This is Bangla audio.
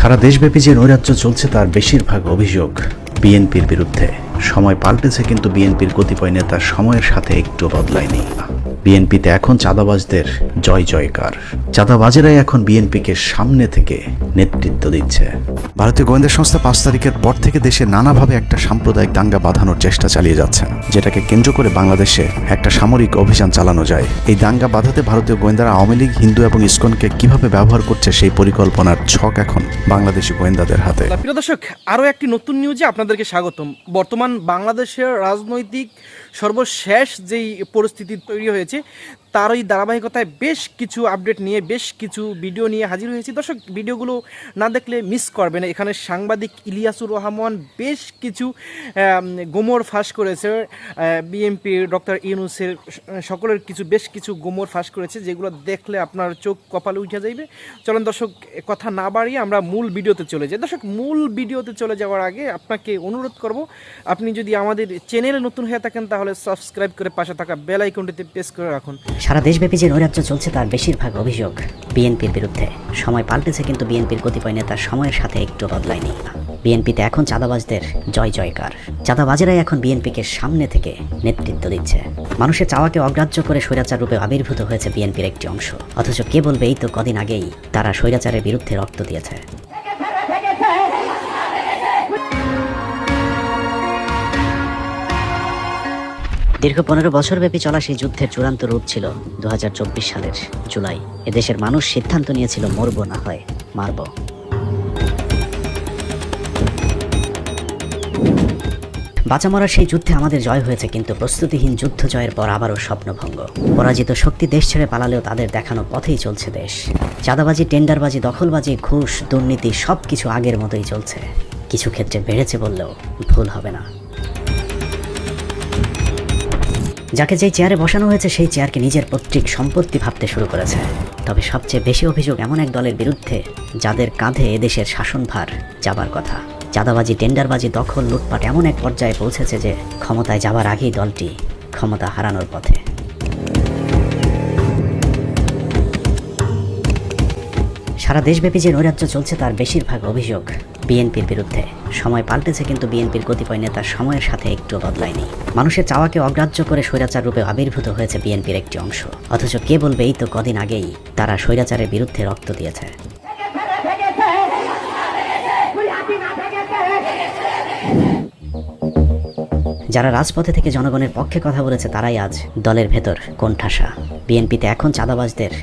সারা দেশব্যাপী যে নৈরাজ্য চলছে তার বেশিরভাগ অভিযোগ বিএনপির বিরুদ্ধে। সময় পাল্টেছে, কিন্তু বিএনপির কতিপয় নেতা সময়ের সাথে একটু বদলায়নি। বিএনপিতে এখন চাঁদাবাজদের জয় জয়কার। চাঁদাবাজেরাই এখন বিএনপিকে সামনে থেকে নেতৃত্ব দিচ্ছে। ভারতীয় গোয়েন্দা সংস্থা 5 তারিখের পর থেকে দেশে নানাভাবে একটা সাম্প্রদায়িক দাঙ্গা বাঁধানোর চেষ্টা চালিয়ে যাচ্ছে, যেটাকে কেন্দ্র করে বাংলাদেশে একটা সামরিক অভিযান চালানো যায়। এই দাঙ্গা বাঁধাতে ভারতীয় গোয়েন্দারা আওয়ামী লীগ, হিন্দু এবং ইসকনকে কিভাবে ব্যবহার করছে সেই পরিকল্পনার ছক এখন বাংলাদেশি গোয়েন্দাদের হাতে। প্রিয় দর্শক, আরও একটি নতুন নিউজে আপনাদেরকে স্বাগতম। বর্তমান বাংলাদেশের রাজনৈতিক সর্বশেষ যেই পরিস্থিতি তৈরি হয়েছে তারই ধারাবাহিকতায় বেশ কিছু আপডেট নিয়ে, বেশ কিছু ভিডিও নিয়ে হাজির হয়েছি। দর্শক, ভিডিওগুলো না দেখলে মিস করবেন। এখানে সাংবাদিক ইলিয়াসুর রহমান বেশ কিছু গোমর ফাঁস করেছে, বিএনপির ডক্টর ইউনূসের সকলের বেশ কিছু গোমর ফাঁস করেছে, যেগুলো দেখলে আপনার চোখ কপালে উঠে যাইবে। চলেন দর্শক, কথা না বাড়িয়ে আমরা মূল ভিডিওতে চলে যাই। দর্শক, মূল ভিডিওতে চলে যাওয়ার আগে আপনাকে অনুরোধ করব, আপনি যদি আমাদের চ্যানেলে নতুন হয়ে থাকেন তাহলে সাবস্ক্রাইব করে পাশে থাকা বেল আইকনটিতে প্রেস করে রাখুন। সারা দেশব্যাপী যে নৈরাজ্য চলছে তার বেশিরভাগ অভিযোগ বিএনপির বিরুদ্ধে। সময় পাল্টেছে, কিন্তু বিএনপির কতিপয় নেতা সময়ের সাথে একটু বদলায়নি। বিএনপিতে এখন চাঁদাবাজদের জয় জয়কার। চাঁদাবাজেরাই এখন বিএনপিকে সামনে থেকে নেতৃত্ব দিচ্ছে। মানুষের চাওয়াকে অগ্রাহ্য করে স্বৈরাচার রূপে আবির্ভূত হয়েছে বিএনপির একটি অংশ। অথচ কে বলবে এই তো কদিন আগেই তারা স্বৈরাচারের বিরুদ্ধে রক্ত দিয়েছে। দীর্ঘ 15 বছরব্যাপী চলা সেই যুদ্ধের চূড়ান্ত রূপ ছিল 2024 সালের জুলাই। এদেশের মানুষ সিদ্ধান্ত নিয়েছিল মরব না হয় মারব। বাঁচা মরার সেই যুদ্ধে আমাদের জয় হয়েছে, কিন্তু প্রস্তুতিহীন যুদ্ধ জয়ের পর আবারও স্বপ্নভঙ্গ। পরাজিত শক্তি দেশ ছেড়ে পালালেও তাদের দেখানো পথেই চলছে দেশ। চাঁদাবাজি, টেন্ডারবাজি, দখলবাজি, ঘুষ, দুর্নীতি সবকিছু আগের মতোই চলছে। কিছু ক্ষেত্রে বেড়েছে বললেও ভুল হবে না। যাকে যেই চেয়ারে বসানো হয়েছে সেই চেয়ারকে নিজের পৈতৃক সম্পত্তি ভাবতে শুরু করেছে। তবে সবচেয়ে বেশি অভিযোগ এমন এক দলের বিরুদ্ধে যাদের কাঁধে এদেশের শাসনভার যাবার কথা। চাঁদাবাজি, টেন্ডারবাজি, দখল, লুটপাট এমন এক পর্যায়ে পৌঁছেছে যে ক্ষমতায় যাবার আগেই দলটি ক্ষমতা হারানোর পথে। সারা দেশব্যাপী যে নৈরাজ্য চলছে তার বেশিরভাগ অভিযোগ বিএনপির বিরুদ্ধে। সময় পাল্টেছে, কিন্তু বিএনপির কতিপয় নেতা সময়ের সাথে একটু বদলায়নি। মানুষের চাওয়াকে অগ্রাহ্য করে স্বৈরাচার রূপে আবির্ভূত হয়েছে বিএনপির একটি অংশ। অথচ কে বলবে এই তো কদিন আগেই তারা স্বৈরাচারের বিরুদ্ধে রক্ত দিয়েছে। যারা রাজপথে থেকে জনগণের পক্ষে কথা বলেছে তারাই আজ দলের ভেতর কোণঠাসা। বিএনপিতে এখন চাঁদাবাজদের